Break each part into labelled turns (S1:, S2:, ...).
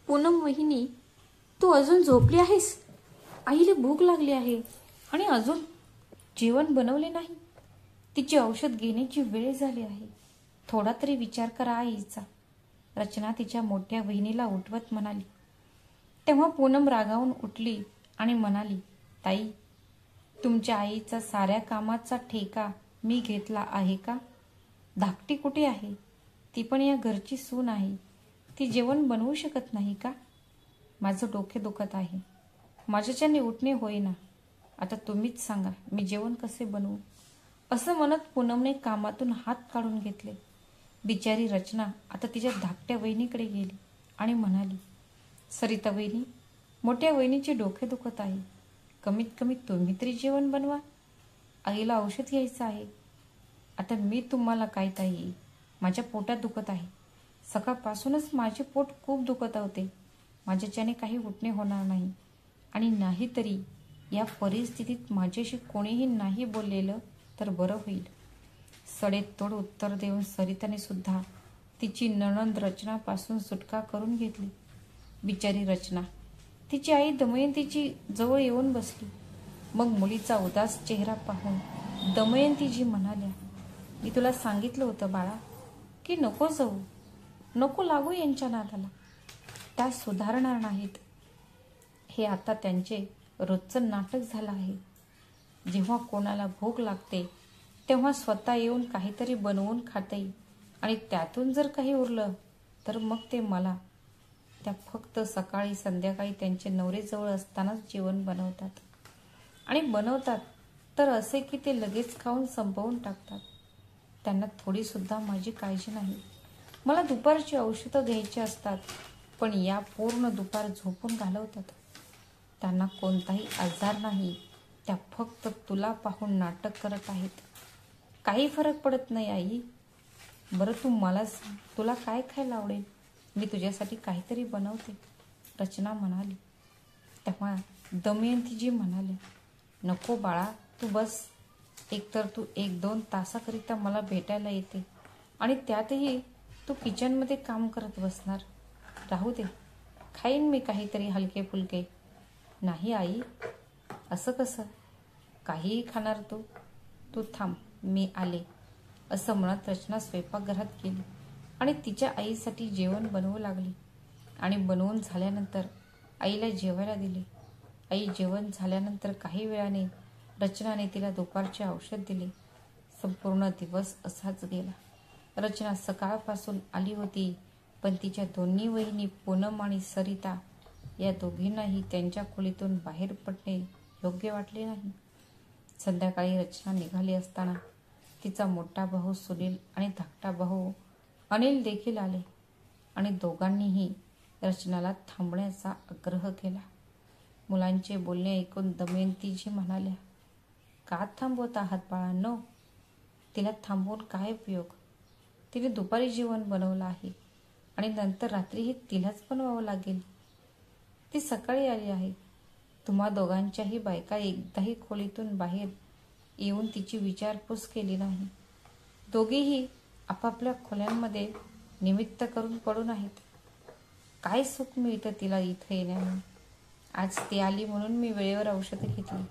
S1: पूनम वहिनी, तू अजून झोपली आहेस? आईला भूक लागली आहे आणि अजून जेवण बनवले नाही. तिची औषध घेण्याची वेळ झाली आहे. थोडा तरी विचार करा आईचा. रचना तिच्या मोठ्या बहिणीला उठवत म्हणाली. तेव्हा पूनम रागावून उठली आणि म्हणाली, ताई, तुमच्या आईचा साऱ्या कामाचा ठेका मी घेतला आहे का? धाकटी कुठे आहे? ती पण या घरची सून आहे. ती जेवण बनवू शकत नाही का? माझं डोके दुखत आहे. माझ्याच्याने उठणे होईना. आता तुम्हीच सांगा, मी जेवण कसे बनवू? असं म्हणत पूनमने कामातून हात काढून घेतले. बिचारी रचना आता तिच्या धाकट्या वहिनीकडे गेली आणि म्हणाली, सरिता वहिनी, मोठ्या वहिनीचे डोके दुखत आहे. कमीत कमी तुम्ही तरी जेवण बनवा. आईला औषध घ्यायचं आहे. आता मी तुम्हाला काय ताई, माझ्या पोटात दुखत आहे. सकाळपासूनच माझे पोट खूप दुखत होते. माझ्याच्याने काही उठणे होणार नाही. आणि नाही तरी या परिस्थितीत माझ्याशी कोणीही नाही बोललेलं तर बरं होईल. सडेतोड उत्तर देऊन सरिताने सुद्धा तिची नणंद रचनापासून सुटका करून घेतली. बिचारी रचना तिची आई दमयंतीची जवळ येऊन बसली. मग मुलीचा उदास चेहरा पाहून दमयंतीजी म्हणाल्या, मी तुला सांगितलं होतं बाळा की नको जाऊ, नको लागू यांच्या नादाला. त्या सुधारणार नाहीत. हे आता त्यांचे रोजचं नाटक झालं आहे. जेव्हा कोणाला भूक लागते तेव्हा स्वतः येऊन काहीतरी बनवून खाते आणि त्यातून जर काही उरलं तर मग ते मला. त्या फक्त सकाळी संध्याकाळी त्यांचे नवरे जवळ असतानाच जेवण बनवतात. आणि बनवतात तर असे की ते लगेच खाऊन संपवून टाकतात. त्यांना थोडीसुद्धा माझी काळजी नाही. मला दुपारची औषधं घ्यायची असतात, पण या पूर्ण दुपार झोपून घालवतात. त्यांना कोणताही आजार नाही. त्या फक्त तुला पाहून नाटक करत आहेत. काही फरक पडत नाही आई. बरं तू मला सांग, तुला काय खायला आवडेल? मी तुझ्यासाठी काहीतरी बनवते, रचना म्हणाली. तेव्हा दमयंतीजी म्हणाल्या, नको बाळा, तू बस. एकतर तू 1-2 तासाकरिता मला भेटायला येते आणि त्यातही तू किचनमध्ये काम करत बसणार. राहू दे, खाईन मी काहीतरी हलके फुलके. नाही आई, असं कसं? काहीही खाणार तू? तू थांब, मी आले. असं म्हणत रचना स्वयंपाकघरात गेली आणि तिच्या आईसाठी जेवण बनवू लागली. आणि बनवून झाल्यानंतर आईला जेवायला दिले. आई जेवण झाल्यानंतर काही वेळाने रचनाने तिला दुपारचे औषध दिले. संपूर्ण दिवस असाच गेला. रचना सकाळपासून आली होती, पण तिच्या दोन्ही वहिनी पूनम आणि सरिता या दोघींनाही त्यांच्या खोलीतून बाहेर पडणे योग्य वाटले नाही. संध्याकाळी रचना निघाली असताना तिचा मोठा भाऊ सुनील आणि धाकटा भाऊ अनिल देखील आले आणि दोघांनीही रचनाला थांबण्याचा आग्रह केला. मुलांचे बोलणे ऐकून दमयंतीजी म्हणाल्या, का थांबवत आहात बाळांनो? तिला थांबवून काय उपयोग? तिने दुपारी जेवण बनवलं आहे आणि नंतर रात्रीही तिलाच बनवावं लागेल. ती सकाळी आली आहे. तुम्हा दोघांच्याही बायका एकदाही खोलीतून बाहेर येऊन तिची विचारपूस केली नाही. दोघेही आपापल्या खोल्यांमध्ये निमित्त करून पडून आहेत. काय सुख मिळतं तिला इथं येण्याने? आज ती आली म्हणून मी वेळेवर औषधं घेतली.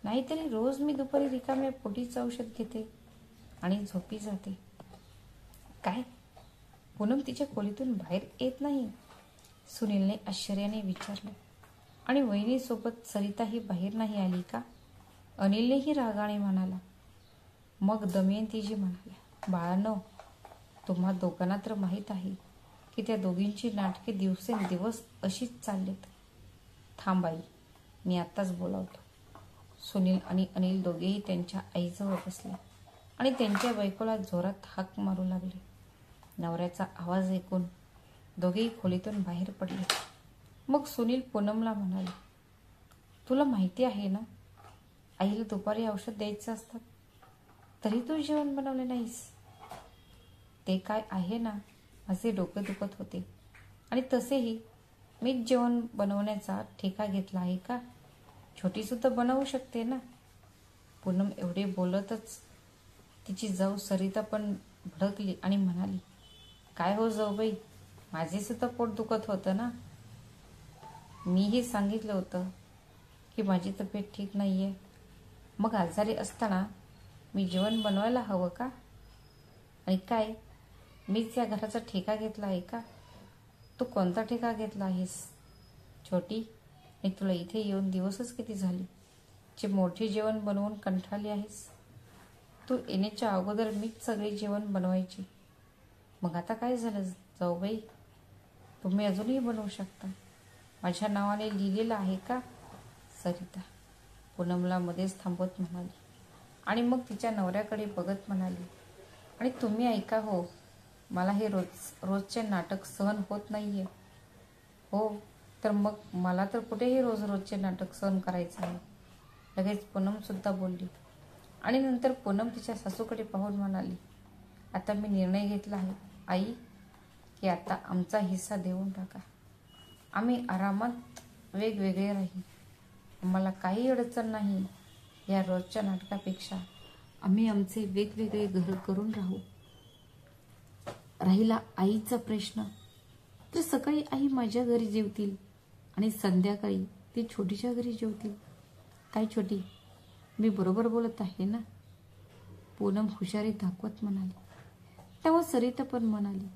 S1: नाहीतरी रोज मी दुपारी रिकाम्या पोटीच औषध घेते आणि झोपी जाते. काय, पूनम तिच्या खोलीतून बाहेर येत नाही? सुनीलने आश्चर्याने विचारले. आणि वहिनीसोबत सरिताही बाहेर नाही आली का? अनिलनेही रागाने म्हणाला. मग दमयंतीजी म्हणाल्या, बाळांनो, तुम्हा दोघांना तर माहीत आहे की त्या दोघींची नाटके दिवसेंदिवस अशीच चाललेत. थांब आई, मी आत्ताच बोलावतो. सुनील आणि अनिल दोघेही त्यांच्या आईजवळ बसले आणि त्यांच्या बायकोला जोरात हाक मारू लागले. नवऱ्याचा आवाज ऐकून दोघेही खोलीतून बाहेर पडले. मग सुनील पूनमला म्हणाले, तुला माहिती आहे ना, आईला दुपारी औषध द्यायचं असतात, तरी तू जेवण बनवले नाहीस. ते काय आहे ना, माझे डोके दुखत होते आणि तसेही मीच जेवण बनवण्याचा ठेका घेतला आहे का? छोटीसुद्धा बनवू शकते ना. पूनम एवढे बोलतच तिची जाऊ सरिता पण भडकली आणि म्हणाली, काय हो जाऊबाई, माझे सुद्धा पोट दुखत होतं ना. मीही सांगितलं होतं की माझी तब्येत ठीक नाही आहे. मग आजारी असताना मी जेवण बनवायला हवं का? आणि काय मीच या घराचा ठेका घेतला आहे का? तू कोणता ठेका घेतला आहेस छोटी? मी तुला इथे येऊन दिवसच किती झाले जे मोठे जेवण बनवून कंटाळली आहेस. तू येण्याच्या अगोदर मीच सगळे जेवण बनवायचे. मग आता काय झालं जाऊबाई? तुम्ही अजूनही बनवू शकता. माझ्या नावाने लिहिलेलं आहे का? सरिता पूनमला मध्येच थांबवत म्हणाली आणि मग तिच्या नवऱ्याकडे बघत म्हणाली, आणि तुम्ही ऐका हो, मला हे रोजचे नाटक सहन होत नाहीये. हो तर मग मला तर कुठेही रोजचे नाटक सहन करायचं आहे. लगेच पूनमसुद्धा बोलली आणि नंतर पूनम तिच्या सासूकडे पाहून म्हणाली, आता मी निर्णय घेतला आहे आई की आता आमचा हिस्सा देऊन टाका. आम्ही आरामात वेगवेगळे राहील. आम्हाला काही अडचण नाही. या रोजच्या नाटकापेक्षा आम्ही आमचे वेगवेगळे घर करून राहू. राहिला आईचा प्रश्न, तर सकाळी आई माझ्या घरी जेवतील आणि संध्याकाळी ती छोटीच्या घरी जेवतील. काय छोटी, मी बरोबर बोलत आहे ना? पूनम हुशारी दाखवत म्हणाली. तेव्हा सरिता पण म्हणाली,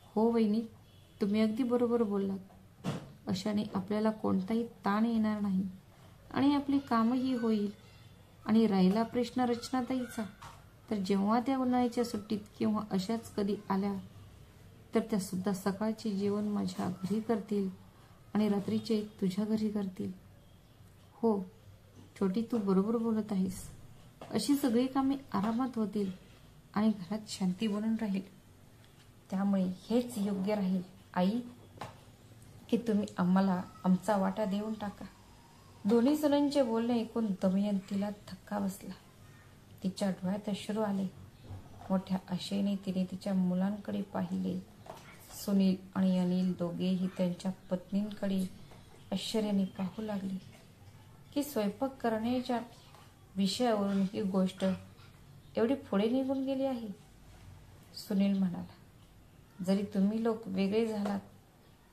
S1: हो वहिनी, तुम्ही अगदी बरोबर बोललात. अशाने आपल्याला कोणताही ताण येणार नाही आणि आपले कामही होईल. आणि राहिला प्रश्न रचनाताईचा, तर जेव्हा त्या उन्हाळ्याच्या सुट्टीत किंवा अशाच कधी आल्या तर त्या सुद्धा सकाळचे जेवण माझ्या घरी करतील आणि रात्रीचे तुझ्या घरी करतील. हो छोटी, तू बरोबर बोलत आहेस. अशी सगळी कामे आरामात होतील आणि घरात शांती बनून राहील. त्यामुळे हेच योग्य राहील आई की तुम्ही आम्हाला आमचा वाटा देऊन टाका. दोन्ही सुनांचे बोलणे ऐकून दमयंतीला धक्का बसला. तिच्या डोळ्यात अश्रू आले. मोठ्या आशेने तिने तिच्या मुलांकडे पाहिले. सुनील आणि अनिल दोघेही त्यांच्या पत्नींकडे आश्चर्याने पाहू लागले की स्वयंपाक करण्याच्या विषयावरून ही गोष्ट एवढी पुढे निघून गेली आहे. सुनील म्हणाला, जरी तुम्ही लोक वेगळे झालात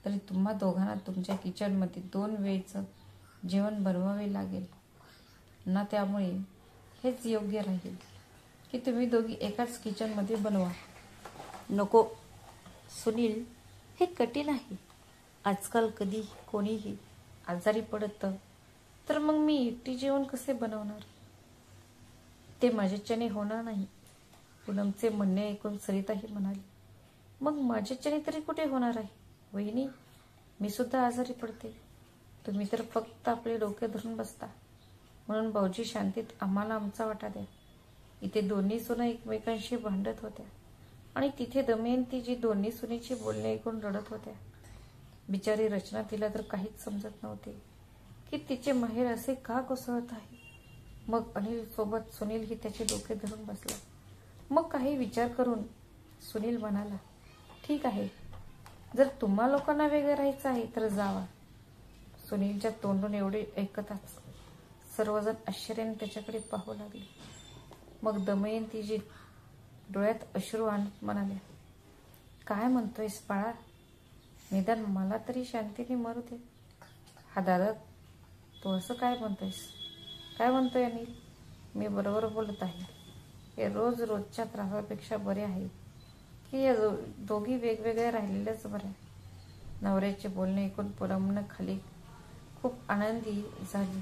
S1: तरी तुम्हा दोघांना तुमच्या किचनमध्ये 2 वेळचं जेवण बनवावे लागेल ना. त्यामुळे हेच योग्य राहील की तुम्ही दोघी एकाच किचनमध्ये बनवा. नको सुनील, हे कठीण आहे. आजकाल कधी कोणीही आजारी पडतं तर मग मी एकटी जेवण कसे बनवणार? ते माझ्याच्याने होणार नाही. पूनमचे म्हणणे ऐकून सरिताही म्हणाली, मग माझ्याच्याने तरी कुठे होणार आहे वहिनी? मी सुद्धा आजारी पडते. तुम्ही तर फक्त आपले डोके धरून बसता. म्हणून भाऊजी शांतीत आम्हाला आमचा वाटा द्या. इथे दोन्ही सुना एकमेकांशी भांडत होत्या आणि तिथे दमयंतीजी दोन्ही सुनेची बोलणे ऐकून रडत होत्या. बिचारी रचना, तिला तर काहीच समजत नव्हते की तिचे माहेर असे का कोसळत आहे. मग अनिल सोबत सुनीलही त्याचे डोके धरून बसला. मग काही विचार करून सुनील म्हणाला, ठीक आहे, जर तुम्हा लोकांना वेगळं राहायचं आहे तर जावा. सुनीलच्या तोंडून एवढे ऐकताच सर्वजण आश्चर्याने त्याच्याकडे पाहू लागले. मग दमयंतीजी डोळ्यात अश्रू आणत म्हणाल्या, काय म्हणतोयस बाळा? निदान मला तरी शांतीने मरू दे. हा दादा, तू असं काय म्हणतोयस? काय म्हणतोय अनिल? मी बरोबर बोलत आहे. हे रोजच्या त्रासापेक्षा बरे आहे की या दोघी वेगवेगळ्या राहिलेल्याच बऱ्या. नवऱ्याचे बोलणे ऐकून पूनमनं खाली खूप आनंदी झाली.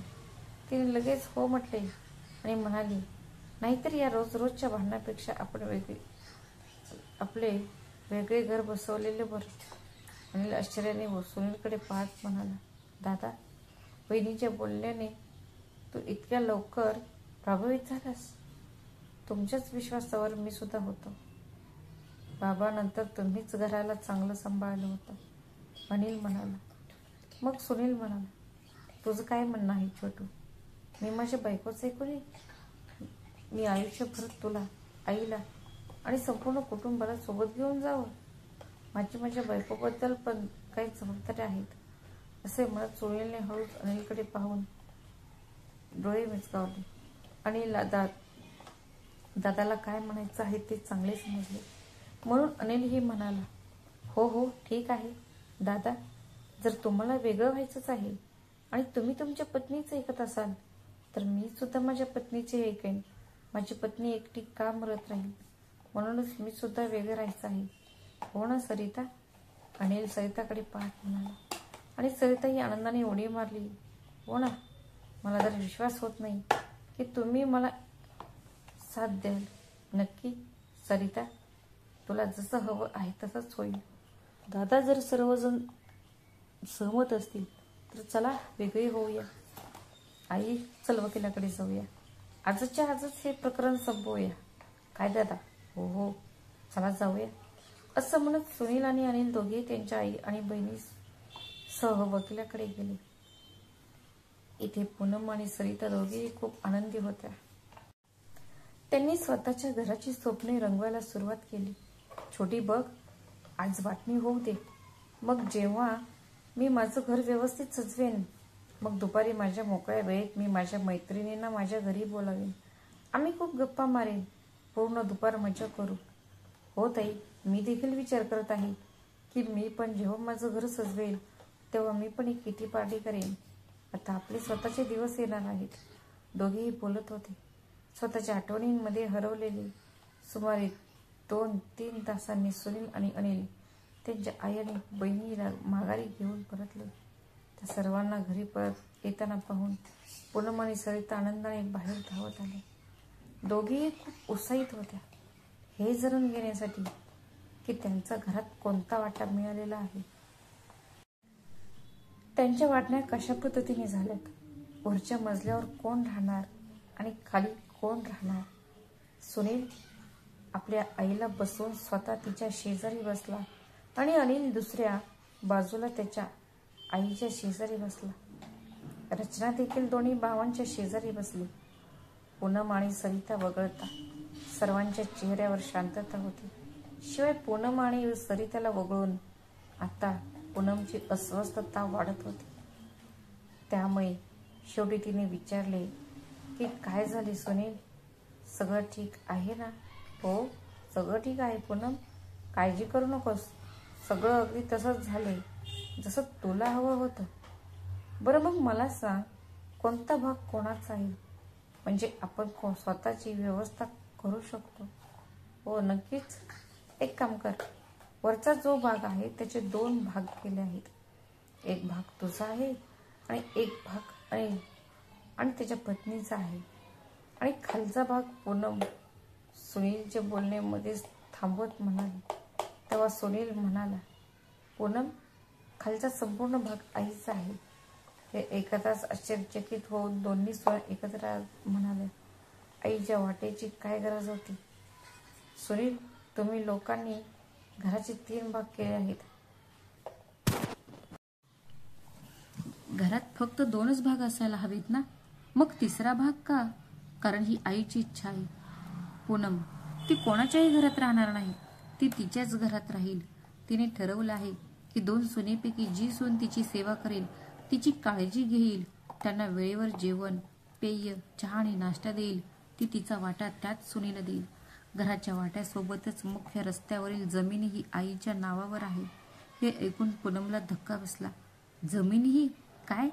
S1: तिने लगेच हो म्हटले आणि म्हणाली, नाहीतर या रोजच्या भांडणापेक्षा आपण आपले वेगळे घर बसवलेले बरं. अनिल आश्चर्याने सुनीलकडे पाहत म्हणाला, दादा, बहिणीच्या बोलण्याने तू इतक्या लवकर प्रभावित झालास? तुमच्याच विश्वासावर मी सुद्धा होतो. बाबानंतर तुम्हीच घराला चांगलं सांभाळलं होतं, अनिल म्हणाला. मग सुनील म्हणाला, तुझं काय म्हणणं आहे छोटू? मी माझ्या बायकोच ऐकू नये? मी आयुष्यभर तुला, आईला आणि संपूर्ण कुटुंबाला सोबत घेऊन जावं? माझ्या बायकोबद्दल पण काही जबाबदाऱ्या आहेत, असे म्हणत सुनीलने हळूच अनिलकडे पाहून डोळे मिचकावले. अनिल दादाला काय म्हणायचं आहे ते चांगले समजले. म्हणून अनिलही म्हणाला, हो ठीक आहे दादा, जर तुम्हाला वेगळं व्हायचंच आहे आणि तुम्ही तुमच्या पत्नीचं ऐकत असाल तर मी सुद्धा माझ्या पत्नीचे ऐकेन. माझी पत्नी एकटी का मरत राहील? म्हणूनच मी सुद्धा वेगळं राहायचं आहे. हो ना सरिता? अनिल सरिताकडे पाहत म्हणाला. आणि सरिता ही आनंदाने उडी मारली. हो ना, मला जर विश्वास होत नाही की तुम्ही मला साथ द्याल. नक्की सरिता, तुला जसं हवं आहे तसंच होईल. दादा, जर सर्वजण सहमत असतील तर चला वेगळे होऊया. आई, चल वकिलाकडे जाऊया. आजच्या आजच हे प्रकरण संपवूया. काय दादा? हो हो, चला जाऊया. असं म्हणत सुनील आणि अनिल दोघे त्यांच्या आई आणि बहिणी सह वकिलाकडे गेले. इथे पूनम आणि सरिता दोघेही खूप आनंदी होत्या. त्यांनी स्वतःच्या घराची स्वप्ने रंगवायला सुरुवात केली. छोटी बघ, आज वाटणी होऊ दे. मग जेव्हा मी माझं घर व्यवस्थित सजवेन, मग दुपारी माझ्या मोकळ्या वेळेत मी माझ्या मैत्रिणींना माझ्या घरी बोलावेन. आम्ही खूप गप्पा मारेन. पूर्ण दुपार मजा करू. हो ताई, मी देखील विचार करत आहे की मी पण जेव्हा माझं घर सजवेल तेव्हा मी पण एक किटी पार्टी करेन. आता आपले स्वतःचे दिवस येणार आहेत. दोघेही बोलत होते. स्वतःच्या आठवणींमध्ये हरवलेले. सुमारे 2-3 तासांनी सुनील आणि अनिल त्यांच्या आई आणि बहिणीला माघारी घेऊन परतले. त्या सर्वांना घरी परत येताना पाहून पूनम आणि सरिता आनंदाने बाहेर धावत आले. दोघेही खूप उत्साहित होत्या हे जाणून घेण्यासाठी की त्यांचा घरात कोणता वाटा मिळालेला आहे. त्यांच्या वाटण्या कशा पद्धतीने झाल्यात, वरच्या मजल्यावर कोण राहणार आणि खाली कोण राहणार. सुनील आपल्या आईला बसवून स्वतः तिच्या शेजारी बसला आणि अनिल दुसऱ्या बाजूला त्याच्या आईच्या शेजारी बसला. रचना देखील दोन्ही भावांच्या शेजारी बसली. पूनम आणि सरिता वगळता सर्वांच्या चेहऱ्यावर शांतता होती. शिवाय पूनम आणि सरिताला वगळून आता पूनमची अस्वस्थता वाढत होती. त्यामुळे शेवटी तिने विचारले की काय झाले सुनील, सगळं ठीक आहे ना? हो, सगळं ठीक आहे पूनम, काळजी करू नकोस. सगळं अगदी तसंच झालंय जसं तुला हवं होतं. बरं मग मला सांग, कोणता भाग कोणाचा आहे? म्हणजे आपण स्वतःची व्यवस्था करू शकतो. हो नक्कीच. एक काम कर, वरचा जो भाग आहे त्याचे 2 भाग केले आहेत. एक भाग तुझा आहे आणि एक भाग अनिल आणि त्याच्या पत्नीचा आहे. आणि खालचा भाग पूनम. सुनीलच्या बोलण्यामध्येच थांबवत म्हणाली. तेव्हा सुनील म्हणाला, पूनम, खालचा संपूर्ण भाग आईचा आहे. हे ऐकताच आश्चर्यचकित होऊन दोन्ही स्वर एकत्र म्हणाले, आईच्या वाटेची काय गरज होती? सुनील, तुम्ही लोकांनी घराचे 3 भाग केले आहेत. घरात फक्त 2च भाग असायला हवेत ना, मग तिसरा भाग का? कारण ही आईची इच्छा आहे. पूनम, ती कोणाच्याही घरात राहणार नाही. ती तिच्याच घरात राहील. तिने ठरवलं आहे की 2 सुनेपैकी जी सून तिची सेवा करेल, तिची काळजी घेईल, त्यांना वेळेवर जेवण, पेय, चहा आणि नाश्ता देईल, ती तिचा वाटा त्याच सुनेला देईल. घराच्या वाट्यासोबतच मुख्य रस्त्यावरील जमीनही आईच्या नावावर आहे. हे ऐकून पूनमला धक्का बसला. जमीनही? काय?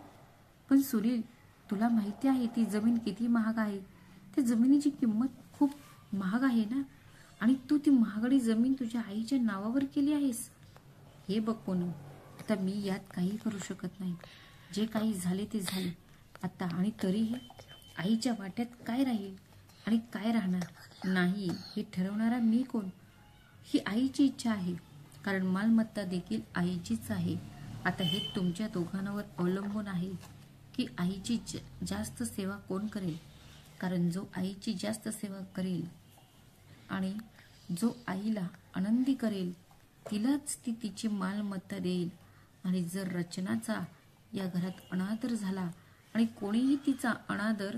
S1: पण सुनील, तुला माहिती आहे ती जमीन किती महाग आहे? त्या जमिनीची किंमत खूप महाग आहे ना, आणि तू ती महागडी जमीन तुझ्या आईच्या नावावर केली आहेस. हे बघ पूनम, आता मी यात काही करू शकत नाही. जे काही झाले ते झाले आता, आणि तरीही आईच्या वाट्यात काय राहील आणि काय राहणार नाही हे ठरवणारा मी कोण? ही आईची इच्छा आहे, कारण मालमत्ता देखील आईचीच आहे. आता हे तुमच्या दोघांवर अवलंबून आहे की आईची जास्त सेवा कोण करेल. कारण जो आईची जास्त सेवा करेल आणि जो आईला आनंदी करेल तिलाच ती तिची मालमत्ता देईल. आणि जर रचनाचा या घरात अनादर झाला आणि कोणीही तिचा अनादर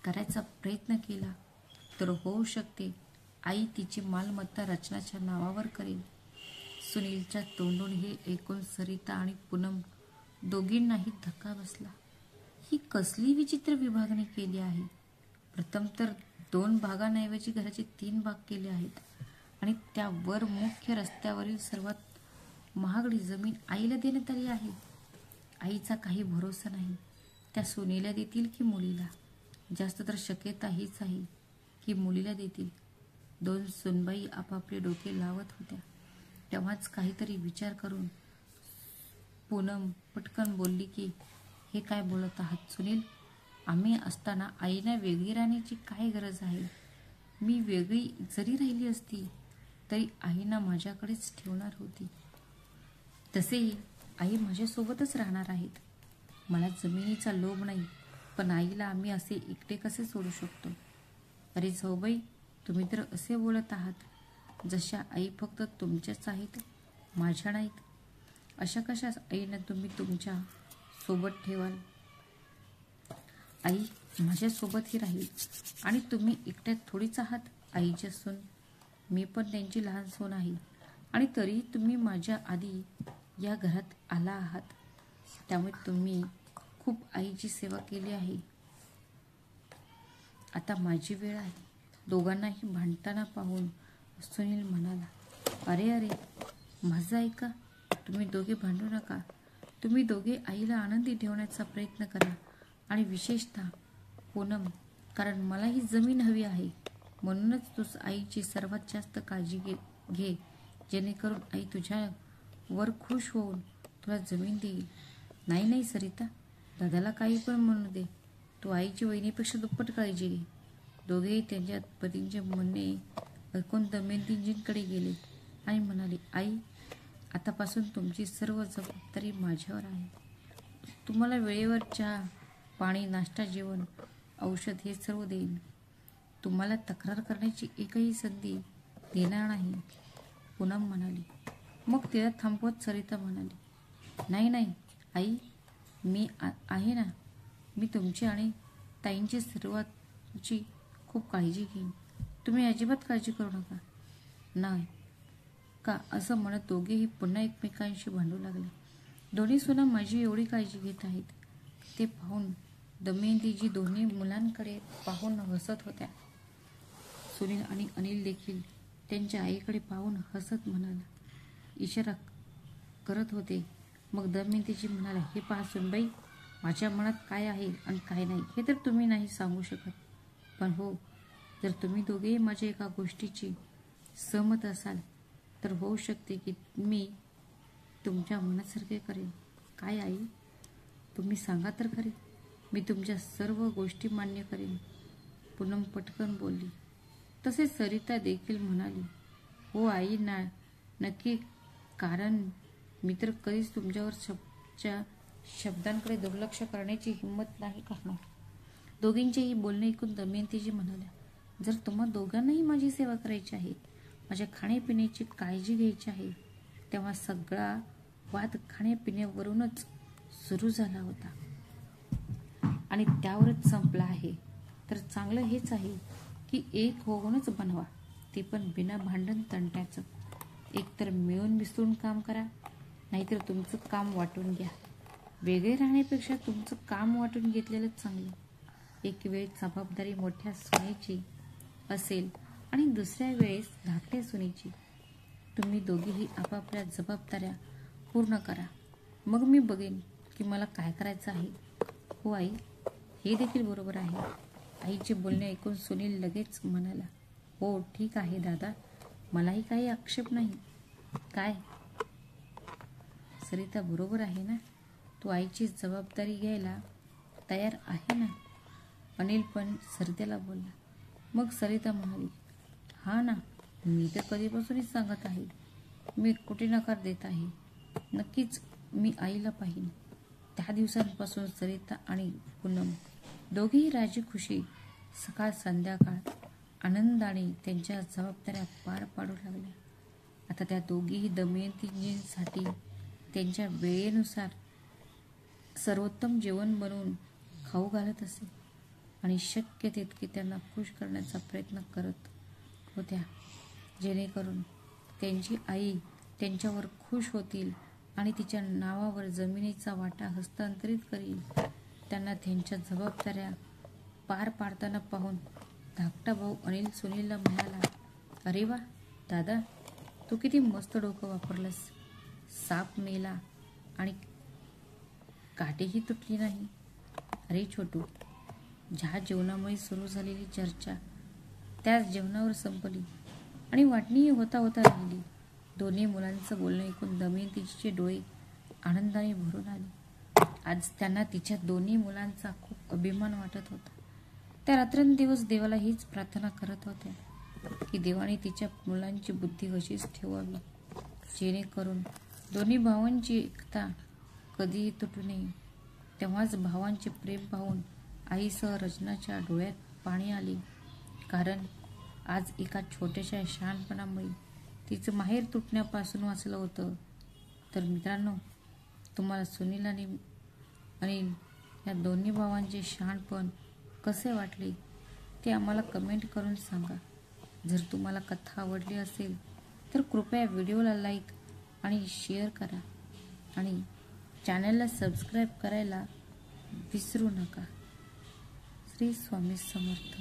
S1: करायचा प्रयत्न केला तर होऊ शकते आई तिची मालमत्ता रचनाच्या नावावर करेल. सुनीलच्या तोंडून हे ऐकून सरिता आणि पूनम दोघींनाही धक्का बसला. ही कसली विचित्र विभागणी केली आहे. प्रथम तर 2 भागांऐवजी घराचे 3 भाग केले आहेत आणि त्यावर मुख्य रस्त्यावरील सर्वात महागडी जमीन आईला देण्यात आली आहे. आईचा काही भरोसा नाही. त्या सुनेला देतील की मुलीला. जास्त तर शक्यता हीच आहे की मुलीला देतील. दोन सुनबाई आपापले डोके लावत होत्या. तेव्हाच काहीतरी विचार करून पूनम पटकन बोलली की हे काय बोलत आहात सुनील? आम्ही असताना आईला वेगळी राहण्याची काय गरज आहे? मी वेगळी जरी राहिली असती तरी आईना माझ्याकडेच ठेवणार होती. तसेही आई माझ्यासोबतच राहणार आहेत. मला जमिनीचा लोभ नाही, पण आईला आम्ही असे एकटे कसे सोडू शकतो? अरे जाऊबाई, तुम्ही तर असे बोलत आहात जशा आई फक्त तुमच्याच आहेत, माझ्या नाहीत. अशा कशा आईनं तुम्ही तुमच्या सोबत ठेवाल? आई माझ्यासोबतही राहील. आणि तुम्ही एकट्यात थोडीच आहात आईच्या सून. मी पण त्यांची लहान सून आहे. आणि तरी तुम्ही माझ्या आधी या घरात आला आहात. त्यामुळे तुम्ही खूप आईची सेवा केली आहे. आता माझी वेळ आहे. दोघांनाही भांडताना पाहून सुनील म्हणाला, अरे अरे, माझं ऐका. तुम्ही दोघे भांडू नका. तुम्ही दोघे आईला आनंदी ठेवण्याचा प्रयत्न करा. आणि विशेषतः पूनम, कारण मला ही जमीन हवी आहे. म्हणूनच तू आईची सर्वात जास्त काळजी घे, जेणेकरून आई तुझ्यावर खुश होऊन तुला जमीन देईल. नाही नाही सरिता, दादाला काही पण म्हणू दे. तू आईची वहिनीपेक्षा दुप्पट काळजी घे. दोघेही त्यांच्या पतींचे म्हणणे ऐकून दमयंतीजींकडे गेले आणि म्हणाले, आई, आतापासून तुमची सर्व जबाबदारी माझ्यावर आहे. तुम्हाला वेळेवर चहा, पाणी, नाश्ता, जेवण, औषध हे सर्व देईन. तुम्हाला तक्रार करण्याची एकही संधी देणार नाही. पूनम म्हणाली. मग तिला थांबवत सरिता म्हणाली, नाही नाही आई, मी आहे ना. मी तुमची आणि ताईंची सर्वांची खूप काळजी घेईन. तुम्ही अजिबात काळजी करू नका. नाही का असं म्हणत दोघेही पुन्हा एकमेकांशी भांडू लागले. दोन्ही सुना माझी एवढी काळजी घेत आहेत ते पाहून दमयंतीजी दोन्ही मुलांकडे पाहून हसत होत्या. सुनील आणि अनिल देखील त्यांच्या आईकडे पाहून हसत म्हणाला, इशारा करत होते. मग दमयंतीजी म्हणाला, हे पहा सुनबाई, माझ्या मनात काय आहे आणि काय नाही हे तर तुम्ही नाही सांगू शकत. पण हो, जर तुम्ही दोघेही माझ्या एका गोष्टीची सहमत असाल तर होऊ शकते की मी तुमच्या मनासारखे करेन. काय आई? तुम्ही सांगा तर खरे. मी तुमच्या सर्व गोष्टी मान्य करेन. पूनम पटकन बोलली. तसेच सरिता देखील म्हणाली, हो आई, नक्की. कारण मी तर कधीच तुमच्यावर शब्दांकडे दुर्लक्ष करण्याची हिंमत नाही करणार. दोघींचेही बोलणे ऐकून दमयंतीजी म्हणाल्या, जर तुम्हा दोघांनाही माझी सेवा करायची आहे, माझ्या खाण्यापिण्याची काळजी घ्यायची आहे, तेव्हा सगळा वाद खाण्यापिण्यावरूनच सुरू झाला होता आणि त्यावरच संपला आहे. तर चांगलं हेच आहे की एक होऊनच बनवा, ते पण बिना भांडण तंट्याचं. एकतर मिळून मिसळून काम करा, नाहीतर तुमचं काम वाटून घ्या. वेगळे राहण्यापेक्षा तुमचं काम वाटून घेतलेलं चांगलं. एक वेळ जबाबदारी मोठ्या सुनेची असेल आणि दुसऱ्या वेळेस धाकट्या सुनेची. तुम्ही दोघीही आपापल्या जबाबदाऱ्या पूर्ण करा. मग मी बघेन की मला काय करायचं आहे. हो आई, हे देखील बरोबर आहे. आईचे बोलणे ऐकून सुनील लगेच म्हणाला, हो ठीक आहे दादा, मलाही काही आक्षेप नाही. काय सरिता बरोबर आहे ना? तू आईची जबाबदारी घ्यायला तयार आहे ना? अनिल पण सरितेला बोलला. मग सरिता म्हणाली, हा ना, मी तर कधीपासूनच सांगत आहे. मी कुठे नकार देत आहे. नक्कीच मी आईला पाहीन. त्या दिवसांपासून सरिता आणि पूनम दोघेही राजी खुशी सकाळ संध्याकाळ आनंदाने त्यांच्या जबाबदाऱ्या पार पाडू लागल्या. आता त्या दोघीही दमयंतीजींसाठी त्यांच्या वेळेनुसार सर्वोत्तम जेवण बनवून खाऊ घालत असे आणि शक्य तितके त्यांना खुश करण्याचा प्रयत्न करत होत्या, जेणेकरून त्यांची आई त्यांच्यावर खुश होतील आणि तिच्या नावावर जमिनीचा वाटा हस्तांतरित करील. त्यांना त्यांच्या जबाबदाऱ्या पार पाडताना पाहून धाकटा भाऊ अनिल सुनीलला म्हणाला, अरे वा दादा, तू किती मस्त डोकं वापरलंस. साप मेला आणि काटेही तुटली नाही. अरे छोटू, ज्या जेवणामुळे सुरू झालेली चर्चा त्याच जेवणावर संपली आणि वाटणीही होता होता राहिली. दोन्ही मुलांचं बोलणं ऐकून दमयंतीचे डोळे आनंदाने भरून आले. आज त्यांना तिच्या दोन्ही मुलांचा खूप अभिमान वाटत होता. त्या रात्रंदिवस देवाला हीच प्रार्थना करत होत्या की देवाने तिच्या मुलांची बुद्धी अशीच ठेवावी, जेणेकरून दोन्ही भावांची एकता कधीही तुटू नये. तेव्हाच भावांचे प्रेम पाहून आईसह रचनाच्या डोळ्यात पाणी आले. कारण आज एका छोट्याशा शहाणपणामुळे तिचं माहेर तुटण्यापासून वाचलं होतं. तर मित्रांनो, तुम्हाला सुनील आणि या दोन्ही भावांचे शहाणपण कसे वाटले ते आम्हाला कमेंट करून सांगा. जर तुम्हाला कथा आवडली असेल तर कृपया व्हिडिओला लाईक आणि शेअर करा आणि चॅनलला सबस्क्राईब करायला विसरू नका. श्री स्वामी समर्थ.